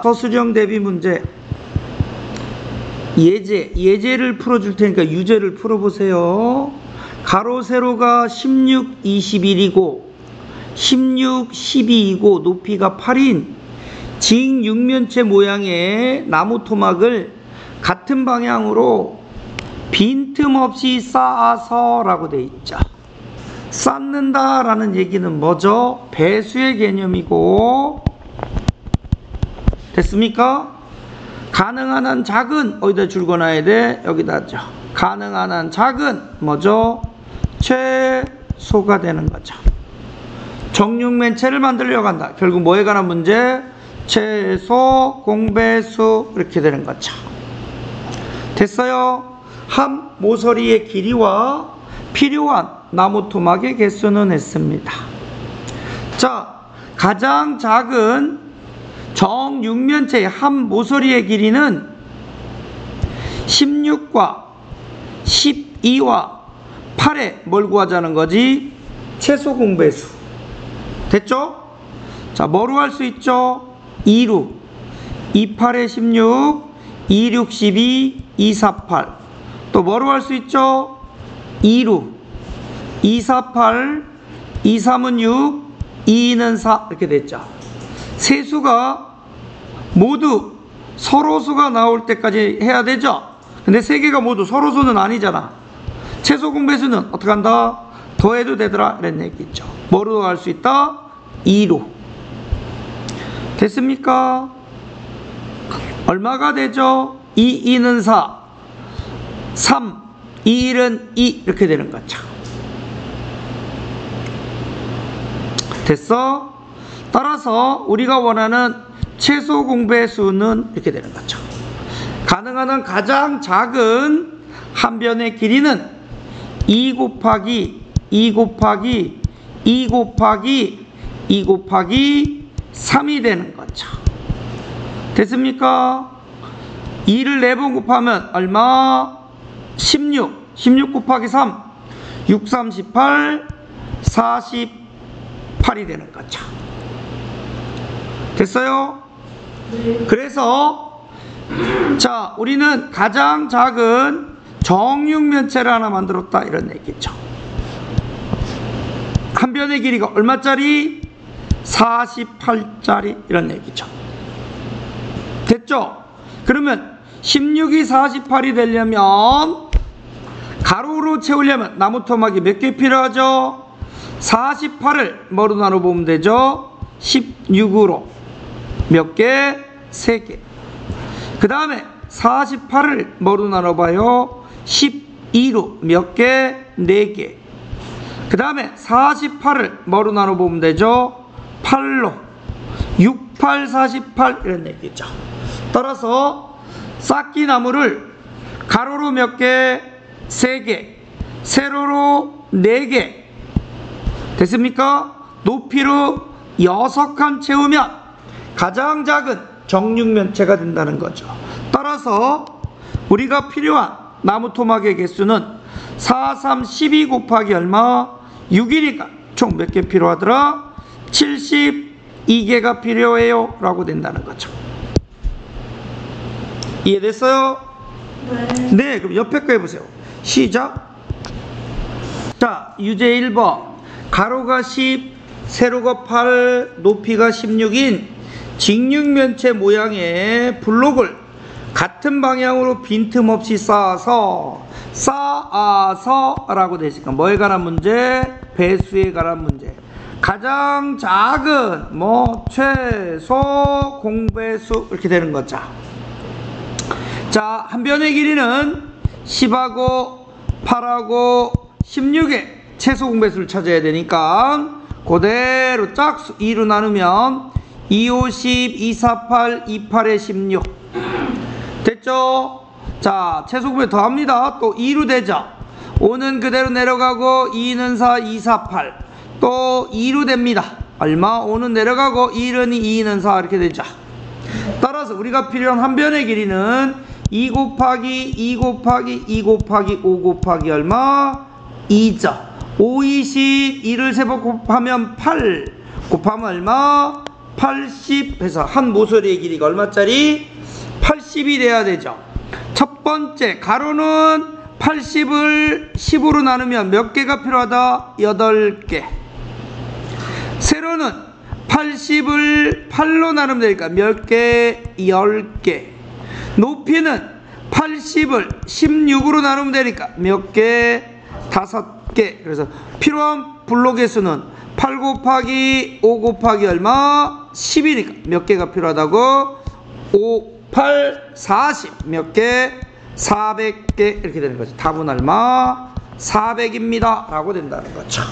서술형 대비 문제 예제를 풀어줄 테니까 유제를 풀어보세요. 가로 세로가 16, 21이고 16, 12이고 높이가 8인 직육면체 모양의 나무 토막을 같은 방향으로 빈틈없이 쌓아서 라고 돼 있죠. 쌓는다 라는 얘기는 뭐죠? 배수의 개념이고, 됐습니까? 가능한 한 작은, 어디다 줄거놔야 돼? 여기다 하죠. 가능한 한 작은 뭐죠? 최소가 되는 거죠. 정육면체를 만들려고 한다. 결국 뭐에 관한 문제? 최소, 공배수 이렇게 되는 거죠. 됐어요? 한 모서리의 길이와 필요한 나무 토막의 개수는 했습니다. 자, 가장 작은 정육면체의 한 모서리의 길이는 16과 12와 8에 뭘 구하자는 거지? 최소 공배수. 됐죠? 자, 뭐로 할 수 있죠? 2로 28에 16, 26, 12, 248. 또 뭐로 할 수 있죠? 2로 248, 23은 6, 2는 4 이렇게 됐죠. 세 수가 모두 서로수가 나올 때까지 해야 되죠. 근데 세 개가 모두 서로수는 아니잖아. 최소 공배수는 어떻게 한다? 더해도 되더라 이런 얘기죠. 뭐로 할 수 있다? 2로. 됐습니까? 얼마가 되죠? 2, 2는 4, 3, 2, 1은 2 이렇게 되는 거죠. 됐어? 따라서 우리가 원하는 최소 공배수는 이렇게 되는 거죠. 가능한 한 가장 작은 한 변의 길이는 2 곱하기 2 곱하기 2 곱하기 2 곱하기 3이 되는 거죠. 됐습니까? 2를 4번 곱하면 얼마? 16. 16 곱하기 3. 6, 38, 48이 되는 거죠. 됐어요? 네. 그래서 자, 우리는 가장 작은 정육면체를 하나 만들었다 이런 얘기죠. 한 변의 길이가 얼마짜리? 48짜리 이런 얘기죠. 됐죠? 그러면 16이 48이 되려면 가로로 채우려면 나무 토막이 몇 개 필요하죠? 48을 뭐로 나눠보면 되죠? 16으로 몇 개? 3개. 그 다음에 48을 뭐로 나눠봐요? 12로 몇 개? 4개. 그 다음에 48을 뭐로 나눠보면 되죠? 8로 6, 8, 48 이런 얘기죠. 따라서 쌓기 나무를 가로로 몇 개? 3개. 세로로 4개. 됐습니까? 높이로 6칸 채우면 가장 작은 정육면체가 된다는 거죠. 따라서 우리가 필요한 나무 토막의 개수는 4, 3, 12 곱하기 얼마? 6이니까 총 몇 개 필요하더라? 72개가 필요해요 라고 된다는 거죠. 이해됐어요? 네, 그럼 옆에 거 해보세요. 시작. 자, 유제 1번. 가로가 10, 세로가 8, 높이가 16인 직육면체 모양의 블록을 같은 방향으로 빈틈없이 쌓아서 라고 되니까 뭐에 관한 문제? 배수에 관한 문제. 가장 작은 최소 공배수 이렇게 되는 거죠. 자, 한 변의 길이는 10하고 8하고 16의 최소 공배수를 찾아야 되니까 그대로 짝수 2로 나누면 2, 5, 10, 2, 4, 8, 2, 8에 16 됐죠? 자, 최소 공배 더합니다. 또 2로 되죠? 5는 그대로 내려가고 2는 4, 2, 4, 8 또 2로 됩니다. 얼마? 5는 내려가고 1은 2, 2는 4 이렇게 되죠. 따라서 우리가 필요한 한 변의 길이는 2 곱하기 2 곱하기 2 곱하기 5 곱하기 얼마? 2죠. 5, 20, 2를 3번 곱하면 8 곱하면 얼마? 80 해서 한 모서리의 길이가 얼마짜리? 80이 돼야 되죠. 첫 번째 가로는 80을 10으로 나누면 몇 개가 필요하다? 8개. 세로는 80을 8로 나누면 되니까 몇 개? 10개. 높이는 80을 16으로 나누면 되니까 몇 개? 5개. 그래서 필요한 블록의 수는 8 곱하기 5 곱하기 얼마? 10이니까 몇 개가 필요하다고? 5, 8, 40. 몇 개? 400개. 이렇게 되는 거죠. 답은 얼마? 400입니다 라고 된다는 거죠.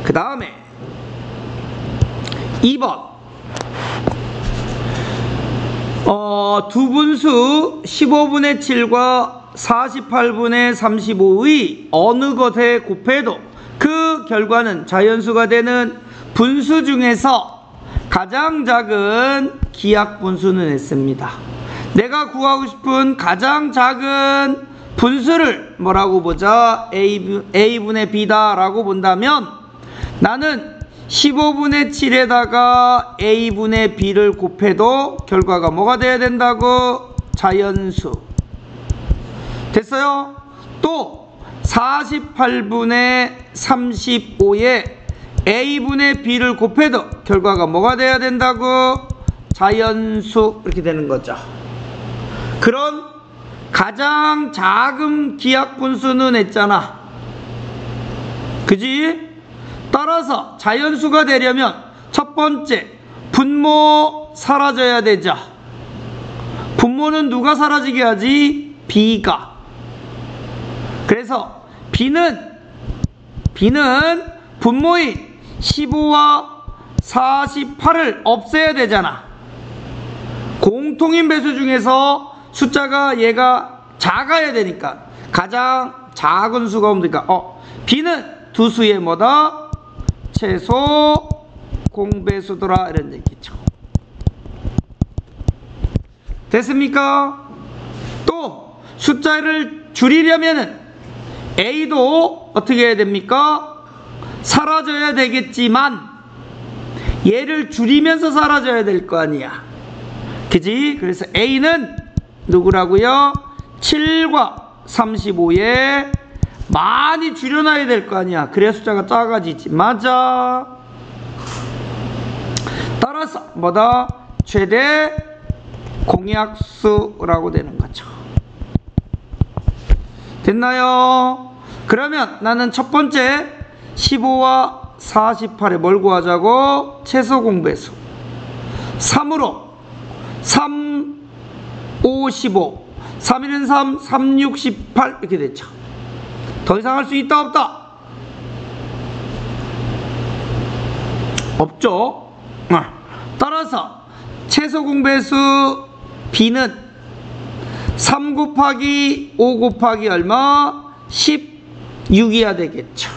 그 다음에 2번 두 분수 15분의 7과 48분의 35의 어느 것에 곱해도 그 결과는 자연수가 되는 분수 중에서 가장 작은 기하분수는 했습니다. 내가 구하고 싶은 가장 작은 분수를 뭐라고 보자? A분의 B다 라고 본다면 나는 15분의 7에다가 A분의 B를 곱해도 결과가 뭐가 돼야 된다고? 자연수. 됐어요? 또 48분의 35에 A분의 B를 곱해도 결과가 뭐가 돼야 된다고? 자연수. 이렇게 되는 거죠. 그런 가장 작은 기하분수는 했잖아. 그지? 따라서 자연수가 되려면 첫 번째 분모 사라져야 되죠. 분모는 누가 사라지게 하지? B가. 그래서 B는 분모인 15와 48을 없애야 되잖아. 공통인 배수 중에서 숫자가 얘가 작아야 되니까 가장 작은 수가 뭡니까? B는 두 수의 뭐다? 최소 공배수더라 이런 얘기죠. 됐습니까? 또 숫자를 줄이려면은 A도 어떻게 해야 됩니까? 사라져야 되겠지만 얘를 줄이면서 사라져야 될 거 아니야. 그지? 그래서 A는 누구라고요? 7과 35에 많이 줄여놔야 될 거 아니야. 그래야 숫자가 작아지지. 맞아. 따라서 뭐다? 최대 공약수라고 되는 거죠. 됐나요? 그러면 나는 첫 번째 15와 48에 뭘 구하자고? 최소 공배수. 3으로 3, 5, 15 3, 1은 3, 3, 6, 18 이렇게 됐죠. 더 이상 할 수 있다 없다? 없죠. 따라서 최소 공배수 B는 3 곱하기 5 곱하기 얼마? 16이어야 되겠죠.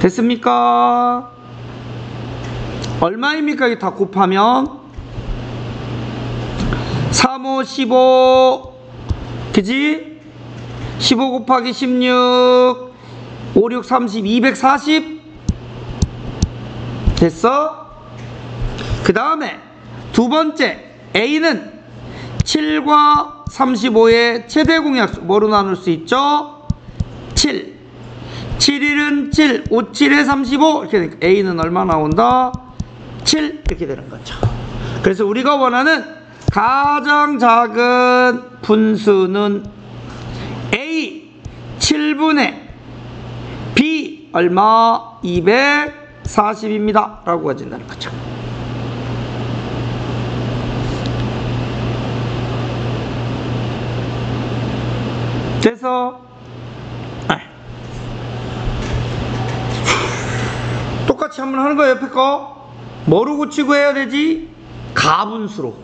됐습니까? 얼마입니까? 이게 다 곱하면 3, 5, 15 그지? 15 곱하기 16 5, 6, 30, 240 됐어? 그 다음에 두 번째 A는 7과 35의 최대 공약수 뭐로 나눌 수 있죠? 7 7일은 7 5, 7에 35 이렇게 되니까 A는 얼마 나온다? 7 이렇게 되는 거죠. 그래서 우리가 원하는 가장 작은 분수는 A 7분의 B 얼마? 240입니다 라고 가진다는 거죠. 그래서 똑같이 한번 하는 거예요. 옆에 거 뭐로 고치고 해야 되지? 가분수로.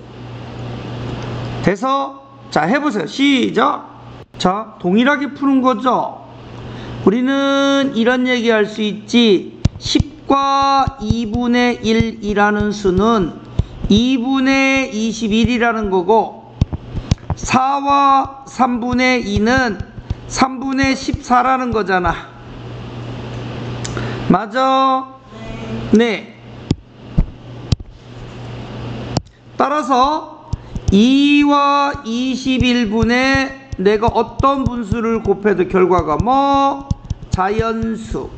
돼서 자 해보세요. 시작. 자 동일하게 푸는 거죠. 우리는 이런 얘기 할 수 있지. 10과 2분의 1이라는 수는 2분의 21이라는 거고 4와 3분의 2는 3분의 14라는 거잖아. 맞아? 네. 따라서 2와 21분에 내가 어떤 분수를 곱해도 결과가 뭐? 자연수.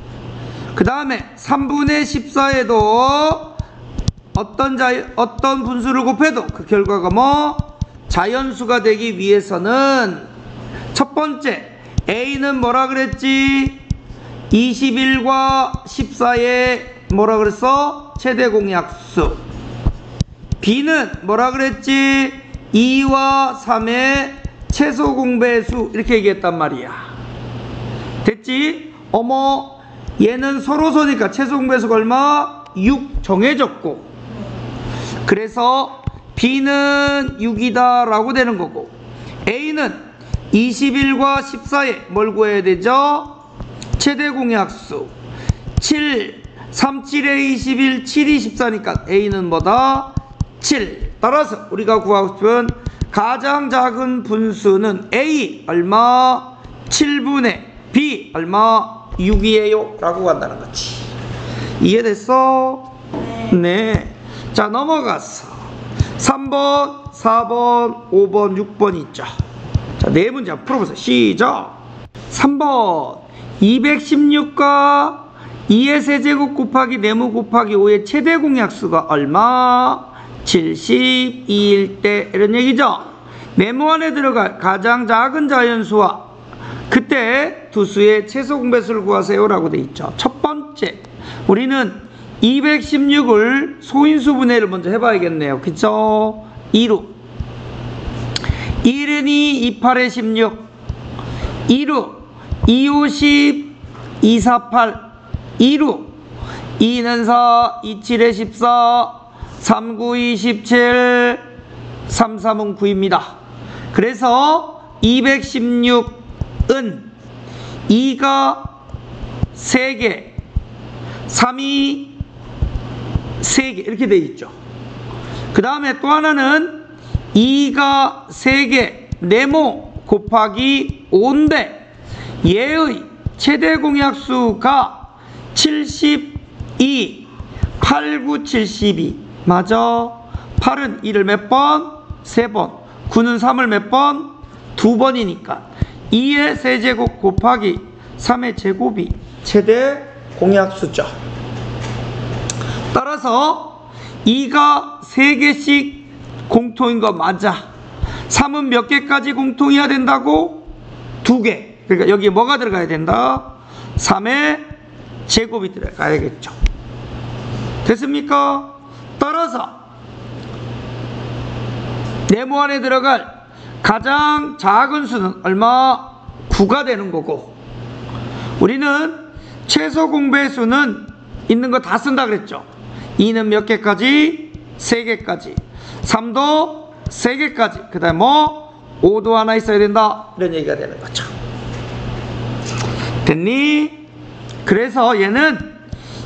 그 다음에 3분의 14에도 어떤 분수를 곱해도 그 결과가 뭐? 자연수가 되기 위해서는 첫 번째 A는 뭐라 그랬지? 21과 14의 뭐라 그랬어? 최대 공약수. B는 뭐라 그랬지? 2와 3의 최소 공배수. 이렇게 얘기했단 말이야. 됐지? 어머, 얘는 서로서니까 최소 공배수가 얼마? 6 정해졌고, 그래서 B는 6이다 라고 되는 거고, A는 21과 14에 뭘 구해야 되죠? 최대 공약수. 7, 3, 7에 21, 7이 14니까 A는 뭐다? 7. 따라서 우리가 구하고 싶은 가장 작은 분수는 A 얼마? 7분의 B 얼마? 6이에요 라고 간다는 거지. 이해됐어? 네. 자, 넘어갔어. 3번, 4번, 5번, 6번 있죠. 자, 네 문제 한번 풀어보세요. 시작. 3번 216과 2의 세제곱 곱하기 네모 곱하기 5의 최대 공약수가 얼마? 72일 때, 이런 얘기죠. 네모 안에 들어갈 가장 작은 자연수와 그때 두 수의 최소 공배수를 구하세요 라고 돼 있죠. 첫 번째, 우리는 216을 소인수 분해를 먼저 해봐야겠네요. 그쵸? 2루 1은 2, 2, 8에 16 2루 2, 5, 10 2, 4, 8 2루 2는 4, 2, 7에 14 3, 9, 27 3, 3은 9입니다. 그래서 216은 2가 3개 3이 3개 이렇게 되어 있죠. 그 다음에 또 하나는 2가 3개 네모 곱하기 5인데 얘의 최대 공약수가 72 8, 9, 72 맞아. 8은 2를 몇 번? 3번. 9는 3을 몇 번? 2번이니까 2의 세제곱 곱하기 3의 제곱이 최대 공약수죠. 따라서 2가 3개씩 공통인 거 맞아. 3은 몇 개까지 공통이어야 된다고? 2개. 그러니까 여기에 뭐가 들어가야 된다? 3의 제곱이 들어가야겠죠. 됐습니까? 따라서 네모 안에 들어갈 가장 작은 수는 얼마? 9가 되는 거고, 우리는 최소 공배수는 있는 거 다 쓴다 그랬죠. 2는 몇 개까지? 3개까지. 3도 3개까지. 그 다음에 뭐? 5도 하나 있어야 된다. 이런 얘기가 되는 거죠. 됐니? 그래서 얘는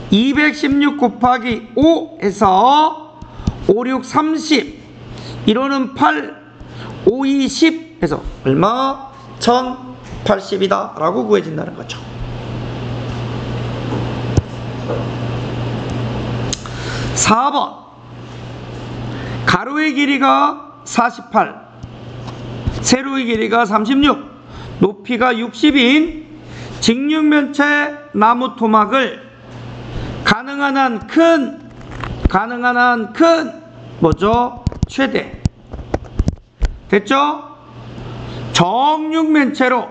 216 곱하기 5 해서 5, 6, 30 1호는 8 5, 2, 10 해서 얼마? 1080이다 라고 구해진다는 거죠. (4번) 가로의 길이가 48 세로의 길이가 36 높이가 60인 직육면체 나무 토막을 가능한 한 큰 뭐죠? 최대. 됐죠? 정육면체로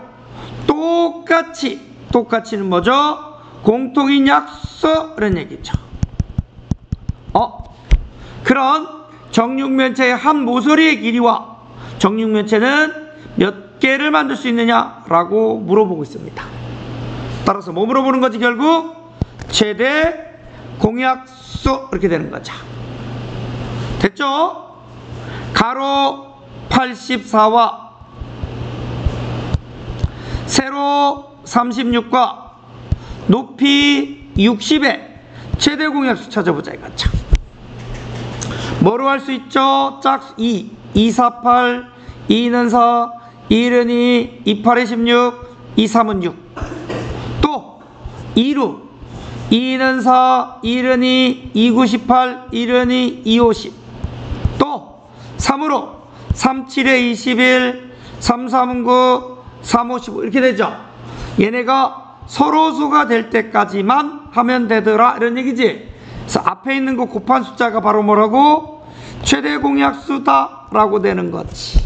똑같이는 뭐죠? 공통인 약수 이런 얘기죠. 그런 정육면체의 한 모서리의 길이와 정육면체는 몇 개를 만들 수 있느냐라고 물어보고 있습니다. 따라서 뭐 물어보는 거지? 결국 최대 공약수 이렇게 되는 거죠. 됐죠? 가로 84와 세로 36과 높이 60의 최대 공약수 찾아보자 이거죠. 뭐로 할 수 있죠? 짝수 2, 2, 4, 8, 2는 4, 1은 2, 2, 8에 16, 2, 3은 6. 또 2루 2는 4, 1은 2, 2, 9, 18, 1은 2, 2, 50. 또 3으로 3, 7에 21, 3, 3은 9, 3, 5, 15 이렇게 되죠. 얘네가 서로수가 될 때까지만 하면 되더라 이런 얘기지. 그래서 앞에 있는 거 곱한 숫자가 바로 뭐라고? 최대 공약수다 라고 되는 거지.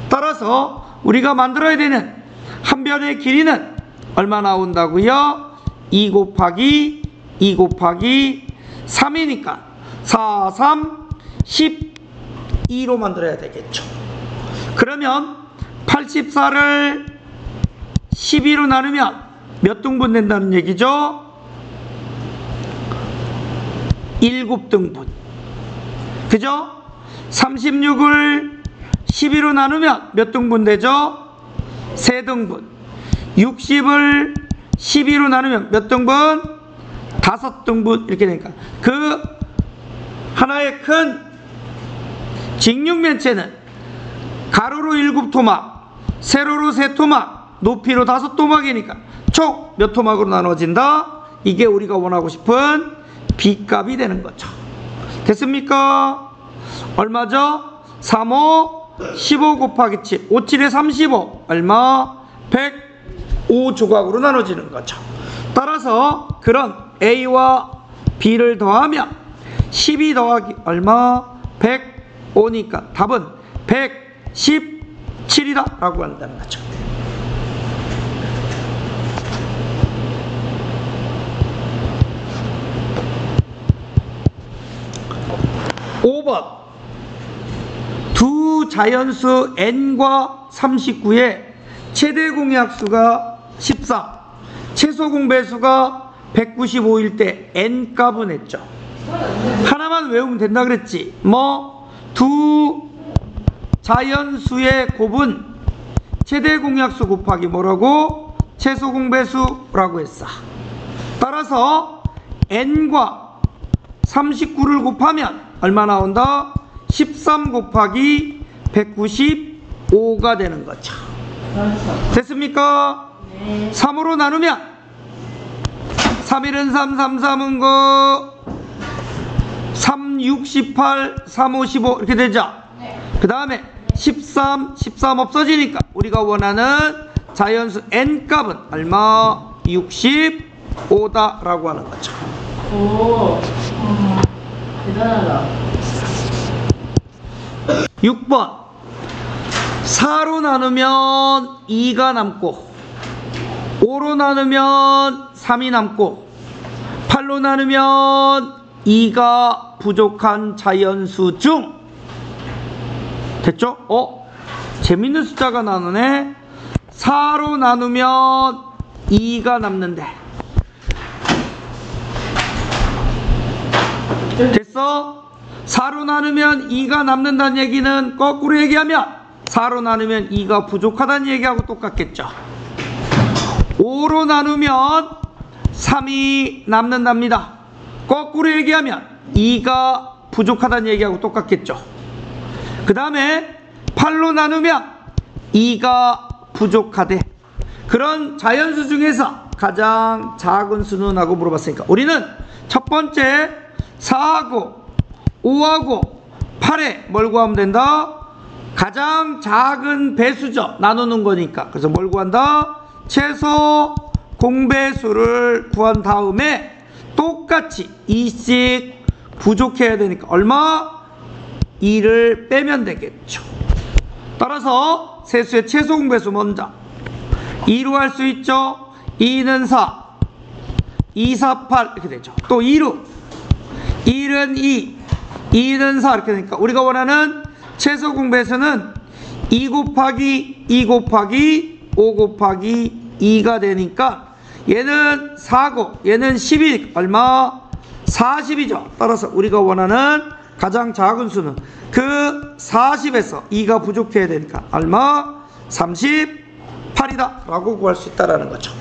따라서 우리가 만들어야 되는 한 변의 길이는 얼마 나온다고요? 2 곱하기 2 곱하기 3이니까 4, 3, 12로 만들어야 되겠죠. 그러면 84를 12로 나누면 몇 등분 된다는 얘기죠? 7등분. 그죠? 36을 12로 나누면 몇 등분 되죠? 3등분. 60을 12로 나누면 몇 등분? 5등분. 이렇게 되니까 그 하나의 큰 직육면체는 가로로 7토막, 세로로 3토막, 높이로 5토막이니까 총 몇 토막으로 나눠진다? 이게 우리가 원하고 싶은 B값이 되는 거죠. 됐습니까? 얼마죠? 3, 5, 15 곱하기 7, 5, 7에 35 얼마? 105조각으로 나눠지는 거죠. 따라서 그런 A와 B를 더하면 12 더하기 얼마? 105니까 답은 117이다 라고 한다는 거죠. 5번 두 자연수 n과 39의 최대 공약수가 14, 최소 공배수가 195일 때 n값은 했죠. 하나만 외우면 된다 그랬지. 두 자연수의 곱은 최대 공약수 곱하기 뭐라고? 최소 공배수라고 했어. 따라서 n과 39를 곱하면 얼마 나온다? 13 곱하기 195가 되는 거죠. 됐습니까? 네. 3으로 나누면 3, 1은 3, 3, 3은 9, 3, 6, 18, 3, 5, 15 이렇게 되죠. 네. 그 다음에 13, 13 없어지니까 우리가 원하는 자연수 n값은 얼마? 65다 라고 하는 거죠. 오, 대단하다. 6번 4로 나누면 2가 남고 5로 나누면 3이 남고 8로 나누면 2가 부족한 자연수 중 됐죠? 재밌는 숫자가 나누네. 4로 나누면 2가 남는데 됐어? 4로 나누면 2가 남는다는 얘기는 거꾸로 얘기하면 4로 나누면 2가 부족하다는 얘기하고 똑같겠죠. 5로 나누면 3이 남는답니다. 거꾸로 얘기하면 2가 부족하다는 얘기하고 똑같겠죠. 그 다음에 8로 나누면 2가 부족하대. 그런 자연수 중에서 가장 작은 수는 하고 물어봤으니까 우리는 첫 번째 4하고 5하고 8에 뭘 구하면 된다? 가장 작은 배수죠. 나누는 거니까. 그래서 뭘 구한다? 최소 공배수를 구한 다음에 똑같이 2씩 부족해야 되니까 얼마? 2를 빼면 되겠죠. 따라서 세수의 최소 공배수 먼저 2로 할 수 있죠. 2는 4, 2, 4, 8 이렇게 되죠. 또 2로 1은 2, 2는 4 이렇게 되니까 우리가 원하는 최소 공배수는 2 곱하기 2 곱하기 5 곱하기 2가 되니까 얘는 4고 얘는 10이 얼마? 40이죠. 따라서 우리가 원하는 가장 작은 수는 그 40에서 2가 부족해야 되니까 얼마? 38이다 라고 구할 수 있다는 거죠.